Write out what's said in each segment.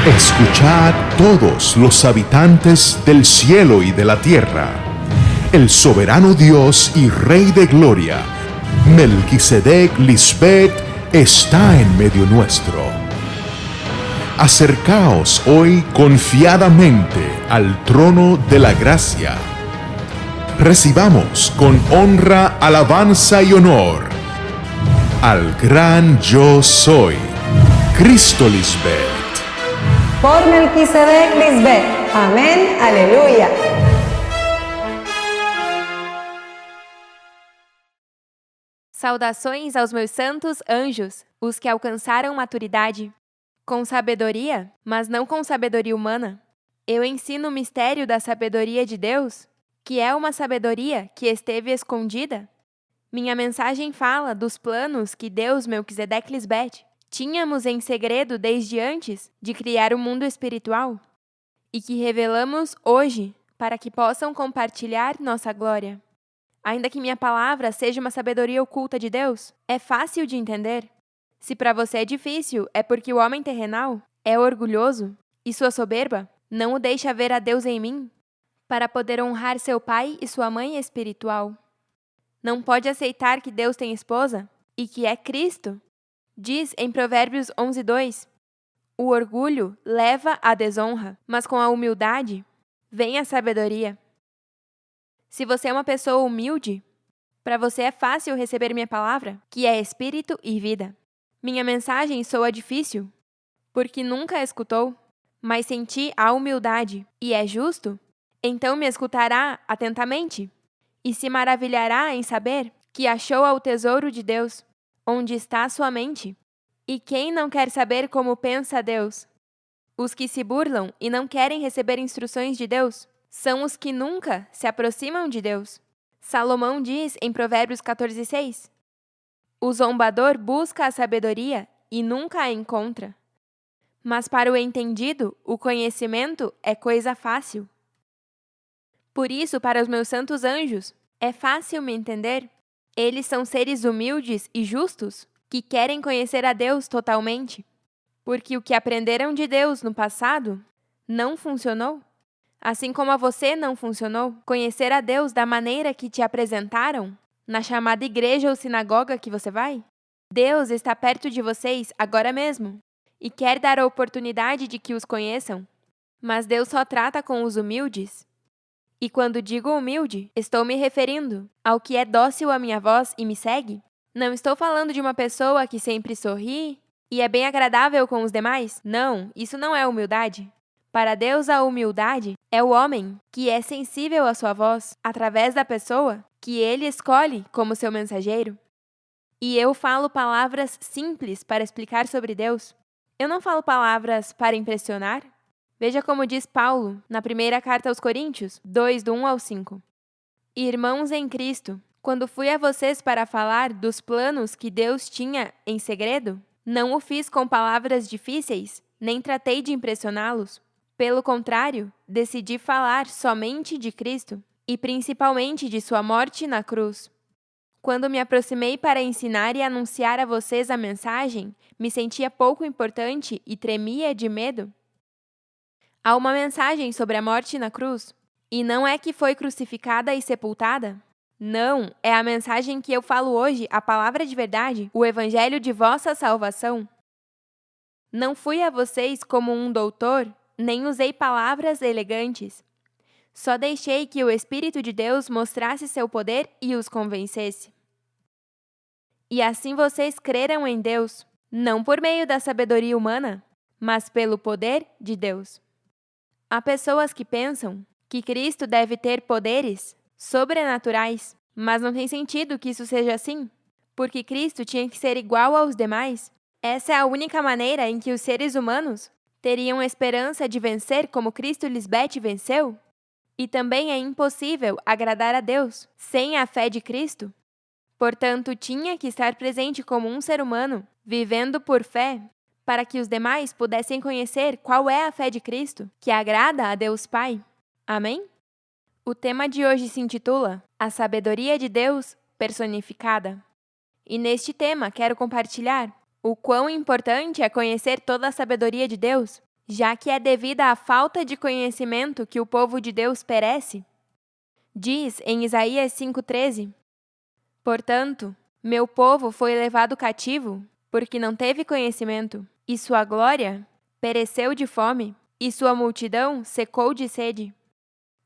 Escuchad todos los habitantes del cielo y de la tierra. El soberano Dios y Rey de gloria, Melquisedec Lisbeth, está en medio nuestro. Acercaos hoy confiadamente al trono de la gracia. Recibamos con honra, alabanza y honor al gran yo soy, Cristo Lisbeth. Por Melquisedec Lisbeth. Amém. Aleluia. Saudações aos meus santos anjos, os que alcançaram maturidade, com sabedoria, mas não com sabedoria humana. Eu ensino o mistério da sabedoria de Deus, que é uma sabedoria que esteve escondida. Minha mensagem fala dos planos que Deus, Melquisedec Lisbeth, tínhamos em segredo desde antes de criar o mundo espiritual e que revelamos hoje para que possam compartilhar nossa glória. Ainda que minha palavra seja uma sabedoria oculta de Deus, é fácil de entender. Se para você é difícil, é porque o homem terrenal é orgulhoso e sua soberba não o deixa ver a Deus em mim para poder honrar seu pai e sua mãe espiritual. Não pode aceitar que Deus tem esposa e que é Cristo. Diz em Provérbios 11:2, o orgulho leva à desonra, mas com a humildade vem a sabedoria. Se você é uma pessoa humilde, para você é fácil receber minha palavra, que é espírito e vida. Minha mensagem soa difícil, porque nunca a escutou, mas senti a humildade e é justo, então me escutará atentamente e se maravilhará em saber que achou ao tesouro de Deus, onde está sua mente. E quem não quer saber como pensa Deus? Os que se burlam e não querem receber instruções de Deus são os que nunca se aproximam de Deus. Salomão diz em Provérbios 14:6, o zombador busca a sabedoria e nunca a encontra. Mas para o entendido, o conhecimento é coisa fácil. Por isso, para os meus santos anjos, é fácil me entender. Eles são seres humildes e justos que querem conhecer a Deus totalmente, porque o que aprenderam de Deus no passado não funcionou. Assim como a você não funcionou conhecer a Deus da maneira que te apresentaram na chamada igreja ou sinagoga que você vai. Deus está perto de vocês agora mesmo e quer dar a oportunidade de que os conheçam, mas Deus só trata com os humildes. E quando digo humilde, estou me referindo ao que é dócil à minha voz e me segue. Não estou falando de uma pessoa que sempre sorri e é bem agradável com os demais. Não, isso não é humildade. Para Deus, a humildade é o homem que é sensível à sua voz através da pessoa que ele escolhe como seu mensageiro. E eu falo palavras simples para explicar sobre Deus. Eu não falo palavras para impressionar. Veja como diz Paulo na primeira carta aos Coríntios, 2, do 1 ao 5. Irmãos em Cristo, quando fui a vocês para falar dos planos que Deus tinha em segredo, não o fiz com palavras difíceis, nem tratei de impressioná-los. Pelo contrário, decidi falar somente de Cristo e principalmente de sua morte na cruz. Quando me aproximei para ensinar e anunciar a vocês a mensagem, me sentia pouco importante e tremia de medo. Há uma mensagem sobre a morte na cruz, e não é que foi crucificada e sepultada. Não, é a mensagem que eu falo hoje, a palavra de verdade, o evangelho de vossa salvação. Não fui a vocês como um doutor, nem usei palavras elegantes. Só deixei que o Espírito de Deus mostrasse seu poder e os convencesse. E assim vocês creram em Deus, não por meio da sabedoria humana, mas pelo poder de Deus. Há pessoas que pensam que Cristo deve ter poderes sobrenaturais, mas não tem sentido que isso seja assim, porque Cristo tinha que ser igual aos demais. Essa é a única maneira em que os seres humanos teriam esperança de vencer como Cristo Lisbeth venceu? E também é impossível agradar a Deus sem a fé de Cristo. Portanto, tinha que estar presente como um ser humano, vivendo por fé, para que os demais pudessem conhecer qual é a fé de Cristo, que agrada a Deus Pai. Amém? O tema de hoje se intitula A Sabedoria de Deus Personificada. E neste tema quero compartilhar o quão importante é conhecer toda a sabedoria de Deus, já que é devido à falta de conhecimento que o povo de Deus perece? Diz em Isaías 5,13: Portanto, meu povo foi levado cativo, porque não teve conhecimento, e sua glória pereceu de fome, e sua multidão secou de sede.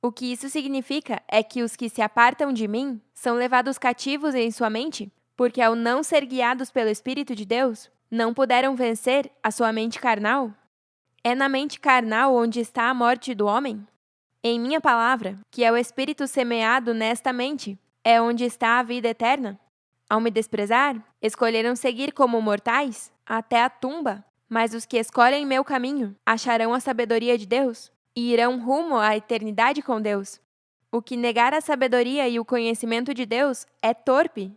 O que isso significa é que os que se apartam de mim são levados cativos em sua mente, porque ao não ser guiados pelo Espírito de Deus, não puderam vencer a sua mente carnal. É na mente carnal onde está a morte do homem? Em minha palavra, que é o Espírito semeado nesta mente, é onde está a vida eterna. Ao me desprezar, escolheram seguir como mortais até a tumba, mas os que escolhem meu caminho acharão a sabedoria de Deus e irão rumo à eternidade com Deus. O que negar a sabedoria e o conhecimento de Deus é torpe.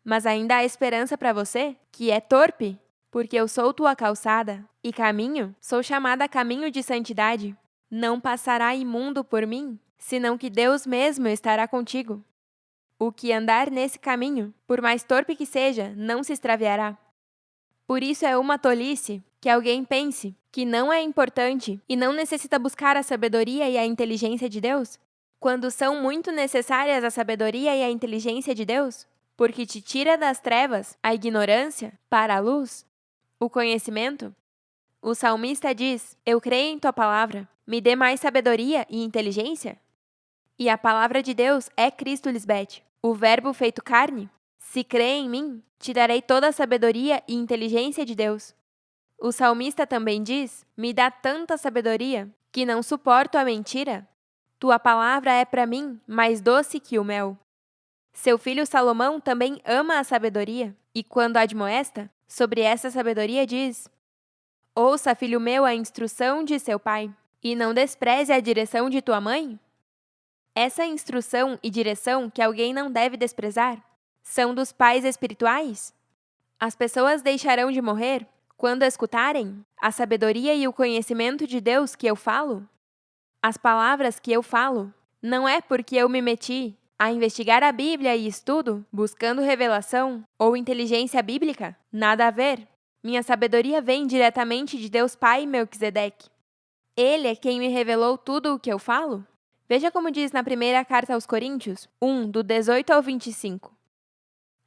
Mas ainda há esperança para você, que é torpe, porque eu sou tua calçada, e caminho, sou chamada caminho de santidade. Não passará imundo por mim, senão que Deus mesmo estará contigo. O que andar nesse caminho, por mais torpe que seja, não se extraviará. Por isso é uma tolice que alguém pense que não é importante e não necessita buscar a sabedoria e a inteligência de Deus, quando são muito necessárias a sabedoria e a inteligência de Deus, porque te tira das trevas a ignorância para a luz, o conhecimento. O salmista diz: Eu creio em tua palavra, me dê mais sabedoria e inteligência. E a palavra de Deus é Cristo Lisbete, o Verbo feito carne. Se crê em mim, te darei toda a sabedoria e inteligência de Deus. O salmista também diz: Me dá tanta sabedoria que não suporto a mentira. Tua palavra é para mim mais doce que o mel. Seu filho Salomão também ama a sabedoria, e quando admoesta, sobre essa sabedoria diz: Ouça, filho meu, a instrução de seu pai, e não despreze a direção de tua mãe. Essa instrução e direção que alguém não deve desprezar são dos pais espirituais. As pessoas deixarão de morrer quando escutarem a sabedoria e o conhecimento de Deus que eu falo. As palavras que eu falo não é porque eu me meti a investigar a Bíblia e estudo, buscando revelação ou inteligência bíblica. Nada a ver. Minha sabedoria vem diretamente de Deus Pai Melquisedeque. Ele é quem me revelou tudo o que eu falo. Veja como diz na primeira carta aos Coríntios, 1, do 18 ao 25.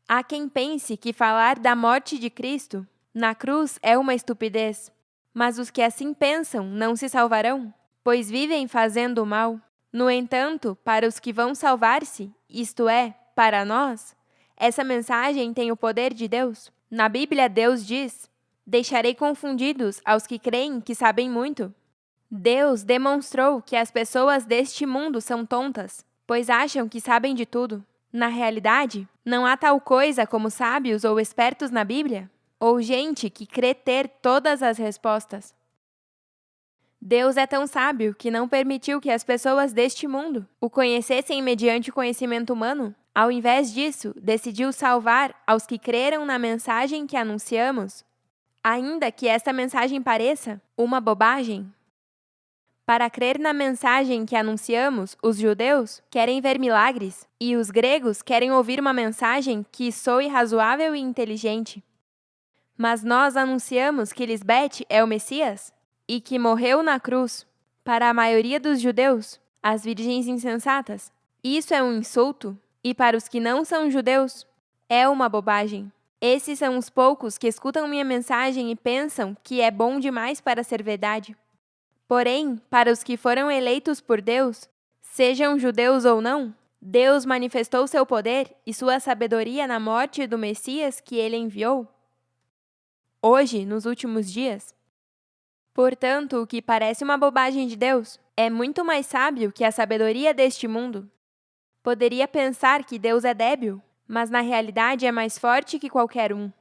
Há quem pense que falar da morte de Cristo na cruz é uma estupidez, mas os que assim pensam não se salvarão, pois vivem fazendo o mal. No entanto, para os que vão salvar-se, isto é, para nós, essa mensagem tem o poder de Deus. Na Bíblia, Deus diz: Deixarei confundidos aos que creem que sabem muito. Deus demonstrou que as pessoas deste mundo são tontas, pois acham que sabem de tudo. Na realidade, não há tal coisa como sábios ou espertos na Bíblia, ou gente que crê ter todas as respostas. Deus é tão sábio que não permitiu que as pessoas deste mundo o conhecessem mediante o conhecimento humano. Ao invés disso, decidiu salvar aos que creram na mensagem que anunciamos, ainda que esta mensagem pareça uma bobagem. Para crer na mensagem que anunciamos, os judeus querem ver milagres, e os gregos querem ouvir uma mensagem que soe razoável e inteligente. Mas nós anunciamos que Lisbete é o Messias e que morreu na cruz. Para a maioria dos judeus, as virgens insensatas, isso é um insulto, e para os que não são judeus, é uma bobagem. Esses são os poucos que escutam minha mensagem e pensam que é bom demais para ser verdade. Porém, para os que foram eleitos por Deus, sejam judeus ou não, Deus manifestou seu poder e sua sabedoria na morte do Messias que ele enviou. Hoje, nos últimos dias. Portanto, o que parece uma bobagem de Deus é muito mais sábio que a sabedoria deste mundo. Poderia pensar que Deus é débil, mas na realidade é mais forte que qualquer um.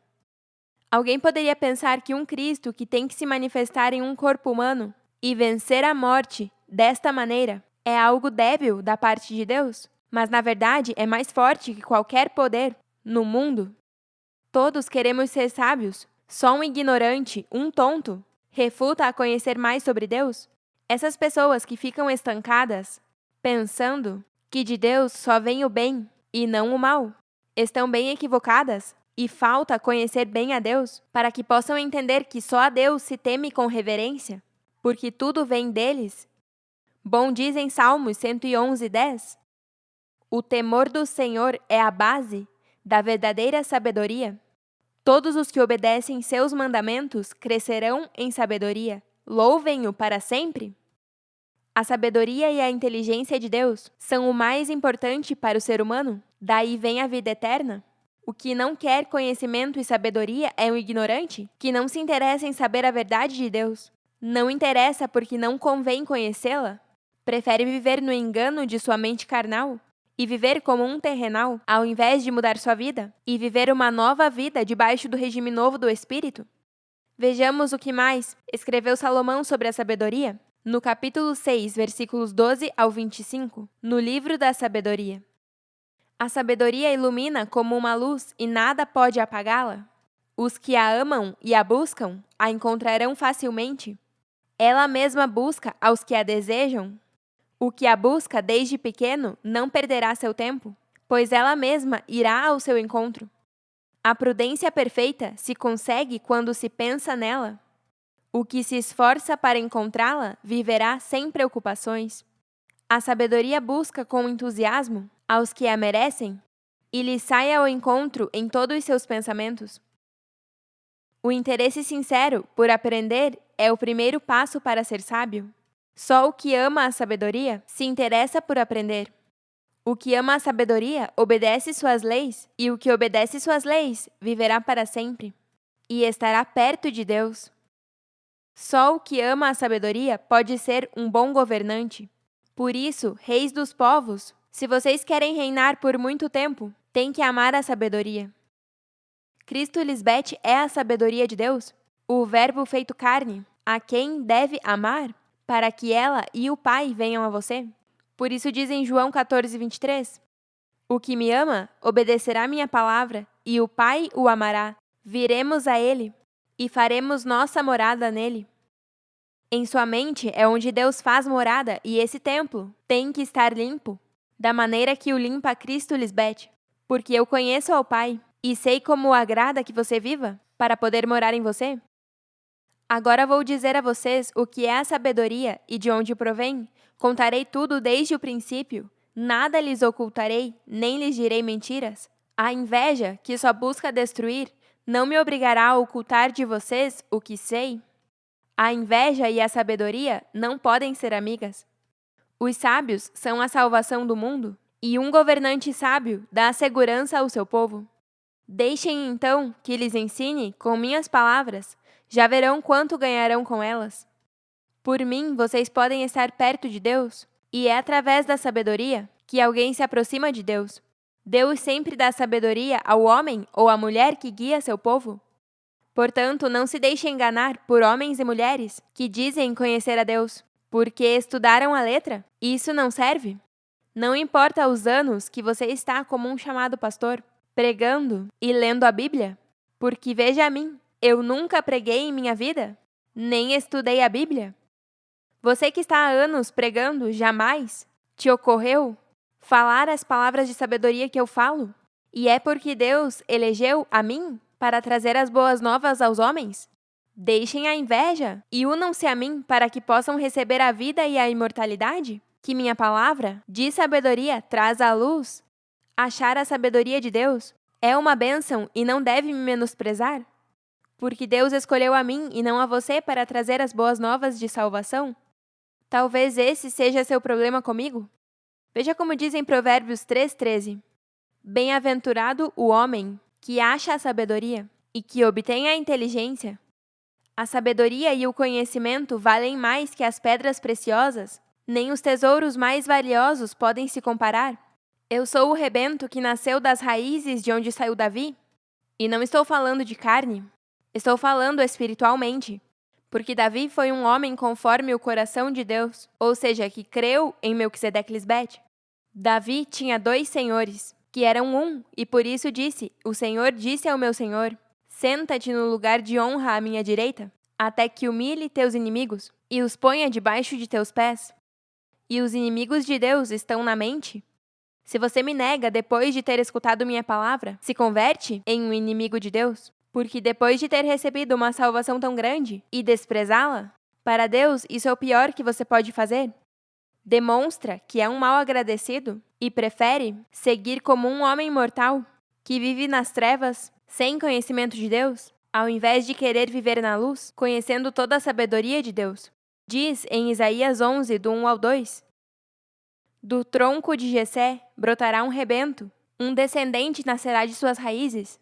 Alguém poderia pensar que um Cristo que tem que se manifestar em um corpo humano e vencer a morte desta maneira é algo débil da parte de Deus, mas na verdade é mais forte que qualquer poder no mundo. Todos queremos ser sábios, só um ignorante, um tonto, refuta a conhecer mais sobre Deus. Essas pessoas que ficam estancadas, pensando que de Deus só vem o bem e não o mal, estão bem equivocadas. e falta conhecer bem a Deus, para que possam entender que só a Deus se teme com reverência, porque tudo vem deles? Bom diz em Salmos 111:10, o temor do Senhor é a base da verdadeira sabedoria. Todos os que obedecem seus mandamentos crescerão em sabedoria. Louvem-o para sempre. A sabedoria e a inteligência de Deus são o mais importante para o ser humano. Daí vem a vida eterna. O que não quer conhecimento e sabedoria é um ignorante, que não se interessa em saber a verdade de Deus. Não interessa porque não convém conhecê-la. Prefere viver no engano de sua mente carnal e viver como um terrenal, ao invés de mudar sua vida e viver uma nova vida debaixo do regime novo do Espírito. Vejamos o que mais escreveu Salomão sobre a sabedoria, no capítulo 6, versículos 12 ao 25, no livro da sabedoria. A sabedoria ilumina como uma luz e nada pode apagá-la. Os que a amam e a buscam a encontrarão facilmente. Ela mesma busca aos que a desejam. O que a busca desde pequeno não perderá seu tempo, pois ela mesma irá ao seu encontro. A prudência perfeita se consegue quando se pensa nela. O que se esforça para encontrá-la viverá sem preocupações. A sabedoria busca com entusiasmo aos que a merecem e lhes sai ao encontro em todos os seus pensamentos. O interesse sincero por aprender é o primeiro passo para ser sábio. Só o que ama a sabedoria se interessa por aprender. O que ama a sabedoria obedece suas leis, e o que obedece suas leis viverá para sempre, e estará perto de Deus. Só o que ama a sabedoria pode ser um bom governante. Por isso, reis dos povos, se vocês querem reinar por muito tempo, têm que amar a sabedoria. Cristo Lisbeth é a sabedoria de Deus, o Verbo feito carne, a quem deve amar, para que ela e o Pai venham a você. Por isso diz em João 14:23, o que me ama obedecerá minha palavra, e o Pai o amará. Viremos a ele, e faremos nossa morada nele. Em sua mente é onde Deus faz morada, e esse templo tem que estar limpo, da maneira que o limpa Cristo Lisbeth, porque eu conheço ao Pai, e sei como agrada que você viva, para poder morar em você. Agora vou dizer a vocês o que é a sabedoria e de onde provém. Contarei tudo desde o princípio. Nada lhes ocultarei, nem lhes direi mentiras. A inveja, que só busca destruir, não me obrigará a ocultar de vocês o que sei. A inveja e a sabedoria não podem ser amigas. Os sábios são a salvação do mundo, e um governante sábio dá segurança ao seu povo. Deixem então que lhes ensine com minhas palavras. Já verão quanto ganharão com elas. Por mim, vocês podem estar perto de Deus, e é através da sabedoria que alguém se aproxima de Deus. Deus sempre dá sabedoria ao homem ou à mulher que guia seu povo. Portanto, não se deixe enganar por homens e mulheres que dizem conhecer a Deus, porque estudaram a letra. Isso não serve. Não importa os anos que você está como um chamado pastor, pregando e lendo a Bíblia, porque veja a mim, eu nunca preguei em minha vida, nem estudei a Bíblia. Você que está há anos pregando, jamais te ocorreu falar as palavras de sabedoria que eu falo? E é porque Deus elegeu a mim para trazer as boas novas aos homens? Deixem a inveja e unam-se a mim para que possam receber a vida e a imortalidade, que minha palavra de sabedoria traz à luz. Achar a sabedoria de Deus é uma bênção e não deve me menosprezar. Porque Deus escolheu a mim e não a você para trazer as boas novas de salvação? Talvez esse seja seu problema comigo? Veja como diz em Provérbios 3:13. Bem-aventurado o homem que acha a sabedoria e que obtém a inteligência. A sabedoria e o conhecimento valem mais que as pedras preciosas, nem os tesouros mais valiosos podem se comparar. Eu sou o rebento que nasceu das raízes de onde saiu Davi, e não estou falando de carne. Estou falando espiritualmente, porque Davi foi um homem conforme o coração de Deus, ou seja, que creu em Melquisedeque Lisbeth. Davi tinha 2 senhores, que eram um, e por isso disse, o Senhor disse ao meu Senhor, senta-te no lugar de honra à minha direita, até que humilhe teus inimigos, e os ponha debaixo de teus pés. E os inimigos de Deus estão na mente? Se você me nega depois de ter escutado minha palavra, se converte em um inimigo de Deus? Porque depois de ter recebido uma salvação tão grande e desprezá-la, para Deus isso é o pior que você pode fazer. Demonstra que é um mal agradecido e prefere seguir como um homem mortal que vive nas trevas, sem conhecimento de Deus, ao invés de querer viver na luz, conhecendo toda a sabedoria de Deus. Diz em Isaías 11, do 1 ao 2: Do tronco de Jessé brotará um rebento, um descendente nascerá de suas raízes.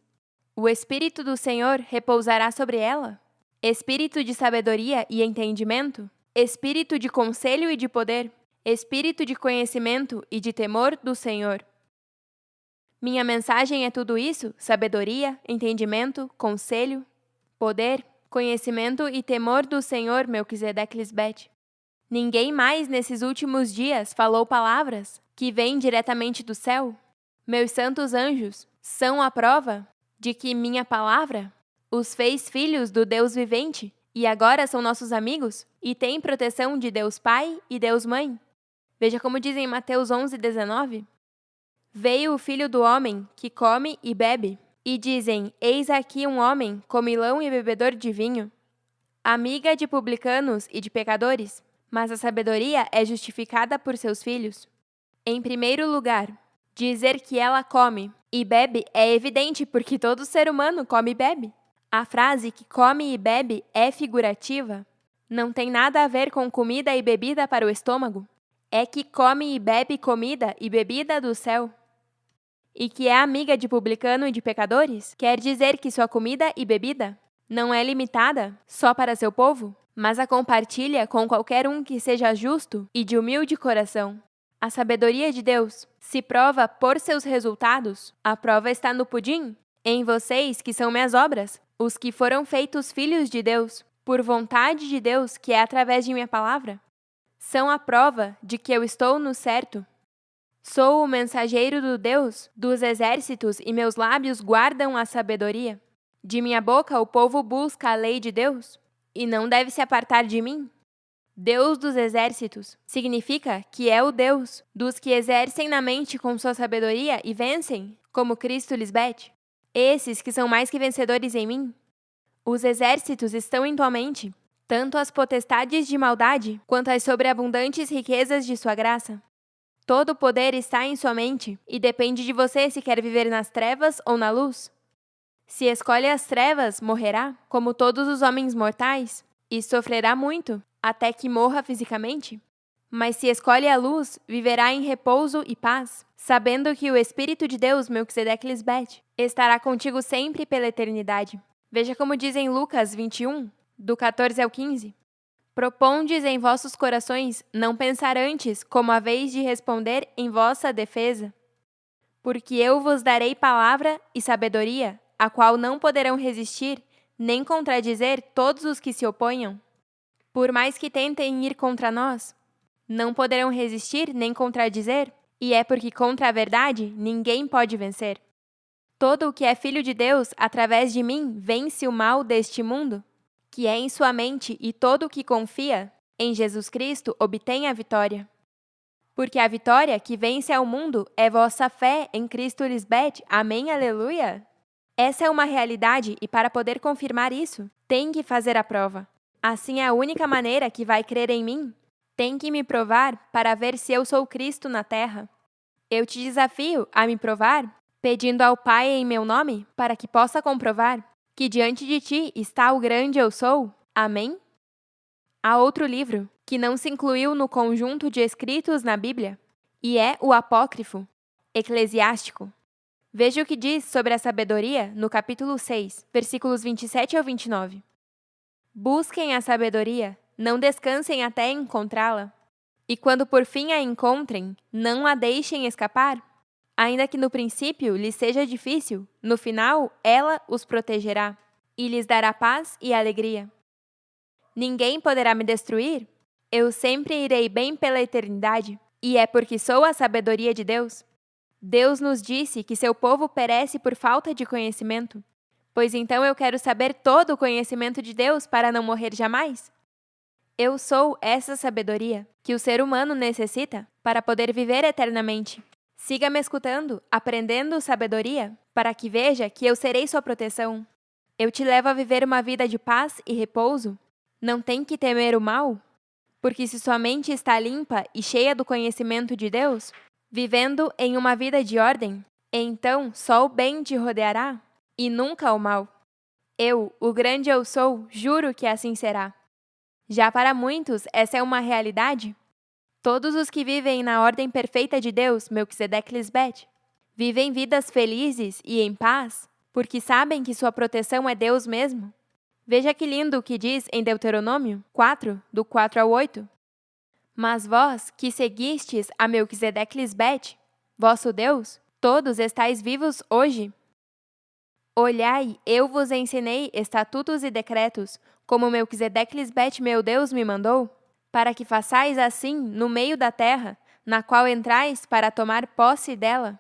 O Espírito do Senhor repousará sobre ela, espírito de sabedoria e entendimento, espírito de conselho e de poder, espírito de conhecimento e de temor do Senhor. Minha mensagem é tudo isso: sabedoria, entendimento, conselho, poder, conhecimento e temor do Senhor Melquisedeque Lisbete. Ninguém mais nesses últimos dias falou palavras que vêm diretamente do céu. Meus santos anjos são a prova de que minha palavra os fez filhos do Deus vivente e agora são nossos amigos e têm proteção de Deus Pai e Deus Mãe. Veja como diz em Mateus 11:19. Veio o Filho do Homem, que come e bebe, e dizem: Eis aqui um homem, comilão e bebedor de vinho, amiga de publicanos e de pecadores, mas a sabedoria é justificada por seus filhos. Em primeiro lugar, dizer que ela come e bebe é evidente porque todo ser humano come e bebe. A frase que come e bebe é figurativa. Não tem nada a ver com comida e bebida para o estômago. É que come e bebe comida e bebida do céu. E que é amiga de publicano e de pecadores, quer dizer que sua comida e bebida não é limitada só para seu povo, mas a compartilha com qualquer um que seja justo e de humilde coração. A sabedoria de Deus se prova por seus resultados. A prova está no pudim, em vocês que são minhas obras, os que foram feitos filhos de Deus, por vontade de Deus, que é através de minha palavra. São a prova de que eu estou no certo. Sou o mensageiro do Deus dos exércitos e meus lábios guardam a sabedoria. De minha boca o povo busca a lei de Deus e não deve se apartar de mim. Deus dos exércitos significa que é o Deus dos que exercem na mente com sua sabedoria e vencem, como Cristo Lisbete. Esses que são mais que vencedores em mim. Os exércitos estão em tua mente, tanto as potestades de maldade quanto as sobreabundantes riquezas de sua graça. Todo o poder está em sua mente e depende de você se quer viver nas trevas ou na luz. Se escolhe as trevas, morrerá, como todos os homens mortais, e sofrerá muito, até que morra fisicamente. Mas se escolhe a luz, viverá em repouso e paz, sabendo que o Espírito de Deus, Melquisedeque Lisbete, estará contigo sempre pela eternidade. Veja como diz em Lucas 21, do 14 ao 15. Propondes em vossos corações não pensar antes como haveis de responder em vossa defesa. Porque eu vos darei palavra e sabedoria, a qual não poderão resistir, nem contradizer todos os que se oponham. Por mais que tentem ir contra nós, não poderão resistir nem contradizer, e é porque contra a verdade ninguém pode vencer. Todo o que é filho de Deus, através de mim, vence o mal deste mundo, que é em sua mente, e todo o que confia em Jesus Cristo obtém a vitória. Porque a vitória que vence ao mundo é vossa fé em Cristo Lisbete. Amém, aleluia! Essa é uma realidade e para poder confirmar isso, tem que fazer a prova. Assim é a única maneira que vai crer em mim. Tem que me provar para ver se eu sou Cristo na terra. Eu te desafio a me provar, pedindo ao Pai em meu nome, para que possa comprovar que diante de ti está o grande eu sou. Amém? Há outro livro que não se incluiu no conjunto de escritos na Bíblia, e é o Apócrifo, Eclesiástico. Veja o que diz sobre a sabedoria no capítulo 6, versículos 27 ao 29. Busquem a sabedoria, não descansem até encontrá-la. E quando por fim a encontrem, não a deixem escapar. Ainda que no princípio lhes seja difícil, no final ela os protegerá e lhes dará paz e alegria. Ninguém poderá me destruir. Eu sempre irei bem pela eternidade, e é porque sou a sabedoria de Deus. Deus nos disse que seu povo perece por falta de conhecimento. Pois então eu quero saber todo o conhecimento de Deus para não morrer jamais. Eu sou essa sabedoria que o ser humano necessita para poder viver eternamente. Siga me escutando, aprendendo sabedoria, para que veja que eu serei sua proteção. Eu te levo a viver uma vida de paz e repouso. Não tem que temer o mal, porque se sua mente está limpa e cheia do conhecimento de Deus, vivendo em uma vida de ordem, então só o bem te rodeará e nunca o mal. Eu, o grande eu sou, juro que assim será. Já para muitos, essa é uma realidade. Todos os que vivem na ordem perfeita de Deus, Melquisedeque Lisbeth, vivem vidas felizes e em paz, porque sabem que sua proteção é Deus mesmo. Veja que lindo o que diz em Deuteronômio 4, do 4 ao 8. Mas vós, que seguistes a Melquisedeque Lisbeth, vosso Deus, todos estáis vivos hoje. Olhai, eu vos ensinei estatutos e decretos, como Melquisedeque Lisbeth meu Deus me mandou, para que façais assim no meio da terra, na qual entrais para tomar posse dela.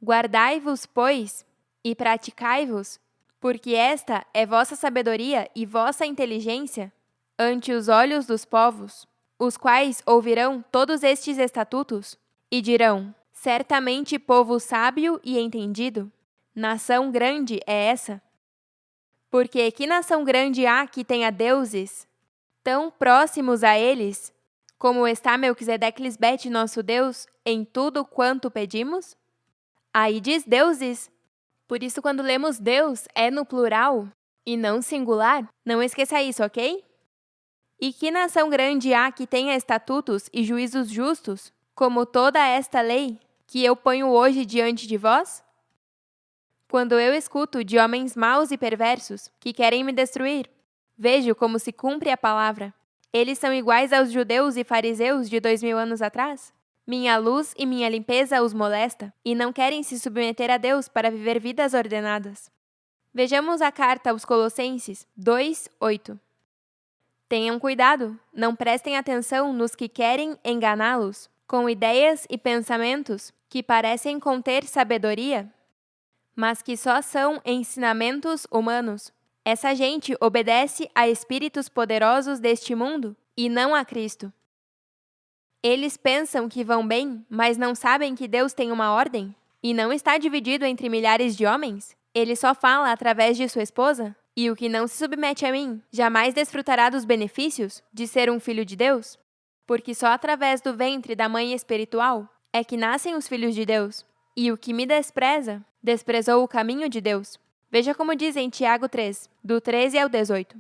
Guardai-vos, pois, e praticai-vos, porque esta é vossa sabedoria e vossa inteligência ante os olhos dos povos, os quais ouvirão todos estes estatutos e dirão: certamente povo sábio e entendido, nação grande é essa. Porque que nação grande há que tenha deuses tão próximos a eles, como está Melquisedeque Lisbeth, nosso Deus, em tudo quanto pedimos? Aí diz deuses. Por isso, quando lemos Deus, é no plural e não singular. Não esqueça isso, ok? E que nação grande há que tenha estatutos e juízos justos, como toda esta lei que eu ponho hoje diante de vós? Quando eu escuto de homens maus e perversos que querem me destruir, vejo como se cumpre a palavra. Eles são iguais aos judeus e fariseus de 2000 anos atrás? Minha luz e minha limpeza os molesta, e não querem se submeter a Deus para viver vidas ordenadas. Vejamos a carta aos Colossenses 2:8. Tenham cuidado, não prestem atenção nos que querem enganá-los, com ideias e pensamentos que parecem conter sabedoria, mas que só são ensinamentos humanos. Essa gente obedece a espíritos poderosos deste mundo e não a Cristo. Eles pensam que vão bem, mas não sabem que Deus tem uma ordem e não está dividido entre milhares de homens. Ele só fala através de sua esposa, e o que não se submete a mim jamais desfrutará dos benefícios de ser um filho de Deus, porque só através do ventre da mãe espiritual é que nascem os filhos de Deus, e o que me despreza, desprezou o caminho de Deus. Veja como diz em Tiago 3, do 13 ao 18.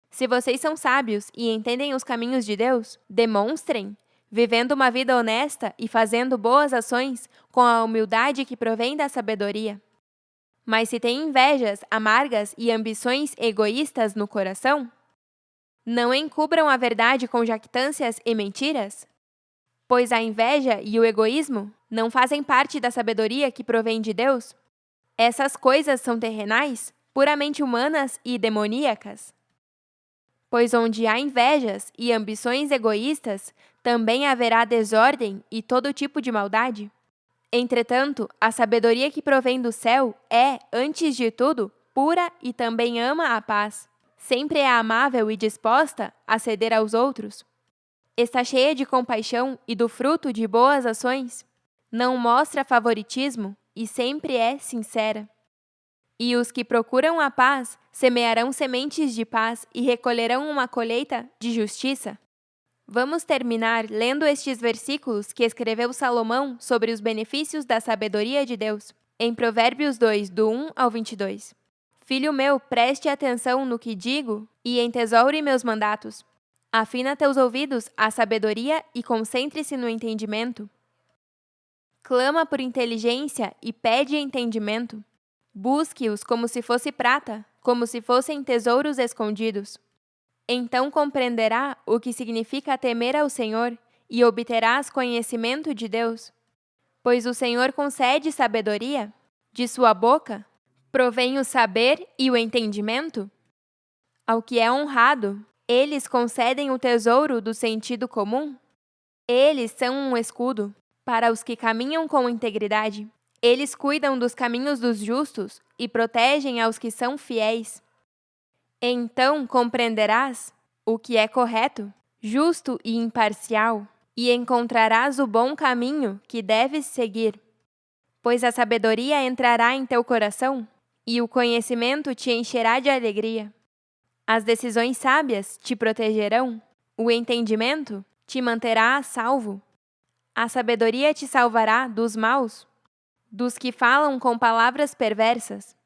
Se vocês são sábios e entendem os caminhos de Deus, demonstrem, vivendo uma vida honesta e fazendo boas ações com a humildade que provém da sabedoria. Mas se têm invejas amargas e ambições egoístas no coração, não encubram a verdade com jactâncias e mentiras, pois a inveja e o egoísmo não fazem parte da sabedoria que provém de Deus. Essas coisas são terrenais, puramente humanas e demoníacas. Pois onde há invejas e ambições egoístas, também haverá desordem e todo tipo de maldade. Entretanto, a sabedoria que provém do céu é, antes de tudo, pura e também ama a paz. Sempre é amável e disposta a ceder aos outros. Está cheia de compaixão e do fruto de boas ações. Não mostra favoritismo e sempre é sincera. E os que procuram a paz semearão sementes de paz e recolherão uma colheita de justiça. Vamos terminar lendo estes versículos que escreveu Salomão sobre os benefícios da sabedoria de Deus, em Provérbios 2, do 1 ao 22. Filho meu, preste atenção no que digo e entesoure meus mandatos. Afina teus ouvidos à sabedoria e concentre-se no entendimento. Clama por inteligência e pede entendimento. Busque-os como se fosse prata, como se fossem tesouros escondidos. Então compreenderá o que significa temer ao Senhor e obterás conhecimento de Deus. Pois o Senhor concede sabedoria, de sua boca provém o saber e o entendimento. Ao que é honrado, eles concedem o tesouro do sentido comum. Eles são um escudo para os que caminham com integridade. Eles cuidam dos caminhos dos justos e protegem aos que são fiéis. Então compreenderás o que é correto, justo e imparcial, e encontrarás o bom caminho que deves seguir. Pois a sabedoria entrará em teu coração, e o conhecimento te encherá de alegria. As decisões sábias te protegerão, o entendimento te manterá a salvo. A sabedoria te salvará dos maus, dos que falam com palavras perversas.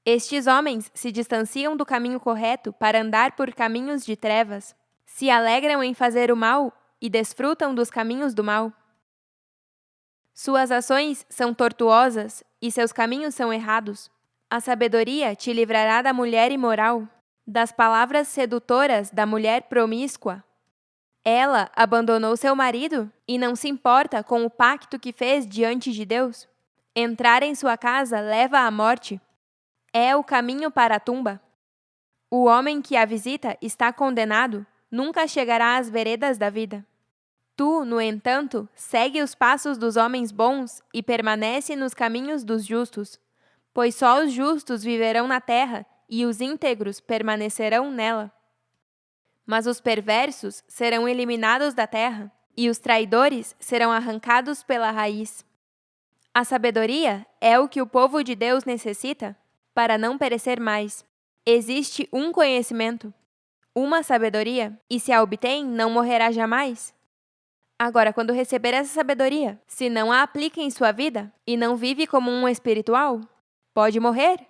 Estes homens se distanciam do caminho correto para andar por caminhos de trevas, se alegram em fazer o mal e desfrutam dos caminhos do mal. Suas ações são tortuosas e seus caminhos são errados. A sabedoria te livrará da mulher imoral, das palavras sedutoras da mulher promíscua. Ela abandonou seu marido e não se importa com o pacto que fez diante de Deus. Entrar em sua casa leva à morte. É o caminho para a tumba. O homem que a visita está condenado, nunca chegará às veredas da vida. Tu, no entanto, segue os passos dos homens bons e permanece nos caminhos dos justos, pois só os justos viverão na terra e os íntegros permanecerão nela. Mas os perversos serão eliminados da terra, e os traidores serão arrancados pela raiz. A sabedoria é o que o povo de Deus necessita para não perecer mais. Existe um conhecimento, uma sabedoria, e se a obtém, não morrerá jamais. Agora, quando receber essa sabedoria, se não a aplica em sua vida e não vive como um espiritual, pode morrer.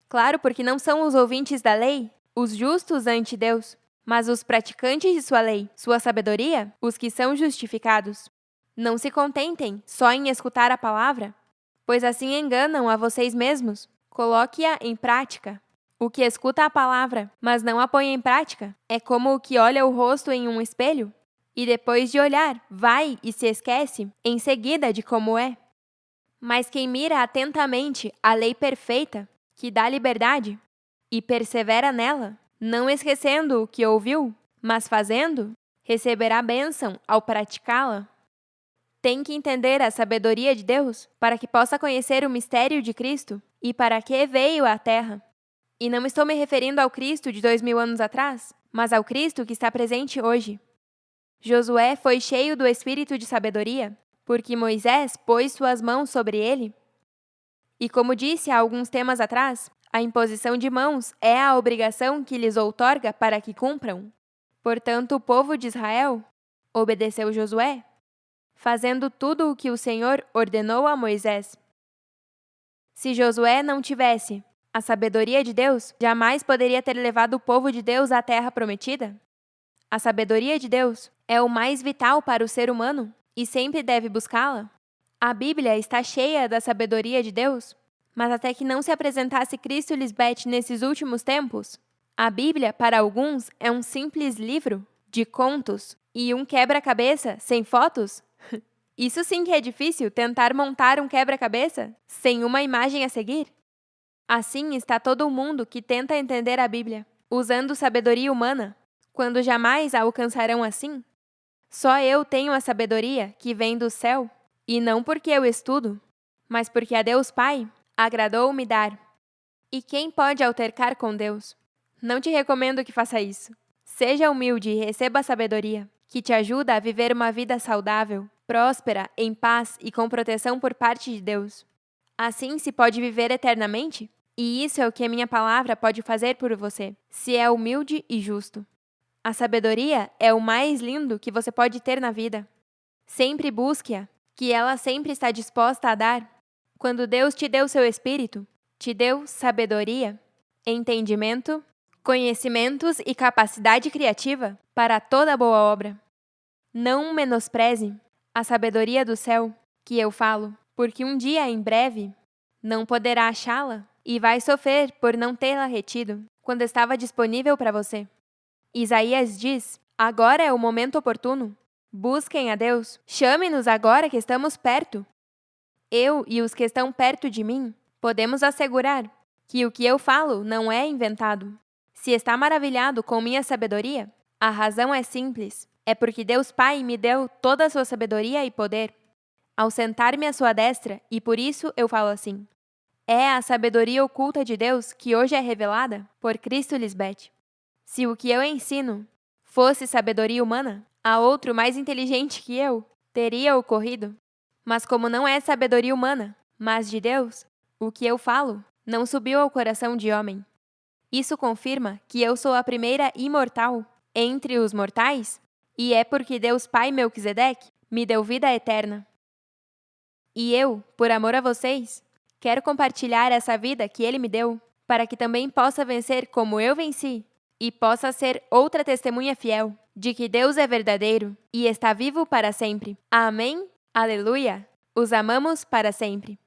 Claro, porque não são os ouvintes da lei, os justos ante Deus, mas os praticantes de sua lei, sua sabedoria, os que são justificados. Não se contentem só em escutar a palavra, pois assim enganam a vocês mesmos. Coloque-a em prática. O que escuta a palavra, mas não a põe em prática, é como o que olha o rosto em um espelho e depois de olhar, vai e se esquece em seguida de como é. Mas quem mira atentamente a lei perfeita, que dá liberdade, e persevera nela, não esquecendo o que ouviu, mas fazendo, receberá bênção ao praticá-la. Tem que entender a sabedoria de Deus para que possa conhecer o mistério de Cristo e para que veio à Terra. E não estou me referindo ao Cristo de 2000 anos atrás, mas ao Cristo que está presente hoje. Josué foi cheio do espírito de sabedoria, porque Moisés pôs suas mãos sobre ele. E como disse há alguns temas atrás, a imposição de mãos é a obrigação que lhes outorga para que cumpram. Portanto, o povo de Israel obedeceu Josué, fazendo tudo o que o Senhor ordenou a Moisés. Se Josué não tivesse a sabedoria de Deus, jamais poderia ter levado o povo de Deus à terra prometida. A sabedoria de Deus é o mais vital para o ser humano e sempre deve buscá-la. A Bíblia está cheia da sabedoria de Deus, mas até que não se apresentasse Cristo Lisbeth nesses últimos tempos, a Bíblia, para alguns, é um simples livro de contos e um quebra-cabeça sem fotos. Isso sim que é difícil, tentar montar um quebra-cabeça sem uma imagem a seguir. Assim está todo mundo que tenta entender a Bíblia, usando sabedoria humana, quando jamais a alcançarão assim. Só eu tenho a sabedoria que vem do céu, e não porque eu estudo, mas porque a Deus Pai agradou me dar. E quem pode altercar com Deus? Não te recomendo que faça isso. Seja humilde e receba a sabedoria, que te ajuda a viver uma vida saudável, próspera, em paz e com proteção por parte de Deus. Assim se pode viver eternamente, e isso é o que a minha palavra pode fazer por você, se é humilde e justo. A sabedoria é o mais lindo que você pode ter na vida. Sempre busque-a, que ela sempre está disposta a dar. Quando Deus te deu seu Espírito, te deu sabedoria, entendimento, conhecimentos e capacidade criativa para toda boa obra. Não menospreze a sabedoria do céu, que eu falo, porque um dia, em breve, não poderá achá-la e vai sofrer por não tê-la retido quando estava disponível para você. Isaías diz: agora é o momento oportuno. Busquem a Deus. Chame-nos agora que estamos perto. Eu e os que estão perto de mim podemos assegurar que o que eu falo não é inventado. Se está maravilhado com minha sabedoria, a razão é simples. É porque Deus Pai me deu toda a sua sabedoria e poder ao sentar-me à sua destra, e por isso eu falo assim. É a sabedoria oculta de Deus que hoje é revelada por Cristo Lisbeth. Se o que eu ensino fosse sabedoria humana, a outro mais inteligente que eu, teria ocorrido. Mas como não é sabedoria humana, mas de Deus, o que eu falo não subiu ao coração de homem. Isso confirma que eu sou a primeira imortal entre os mortais, e é porque Deus Pai Melquisedeque me deu vida eterna. E eu, por amor a vocês, quero compartilhar essa vida que Ele me deu, para que também possa vencer como eu venci, e possa ser outra testemunha fiel de que Deus é verdadeiro e está vivo para sempre. Amém? Aleluia! Os amamos para sempre.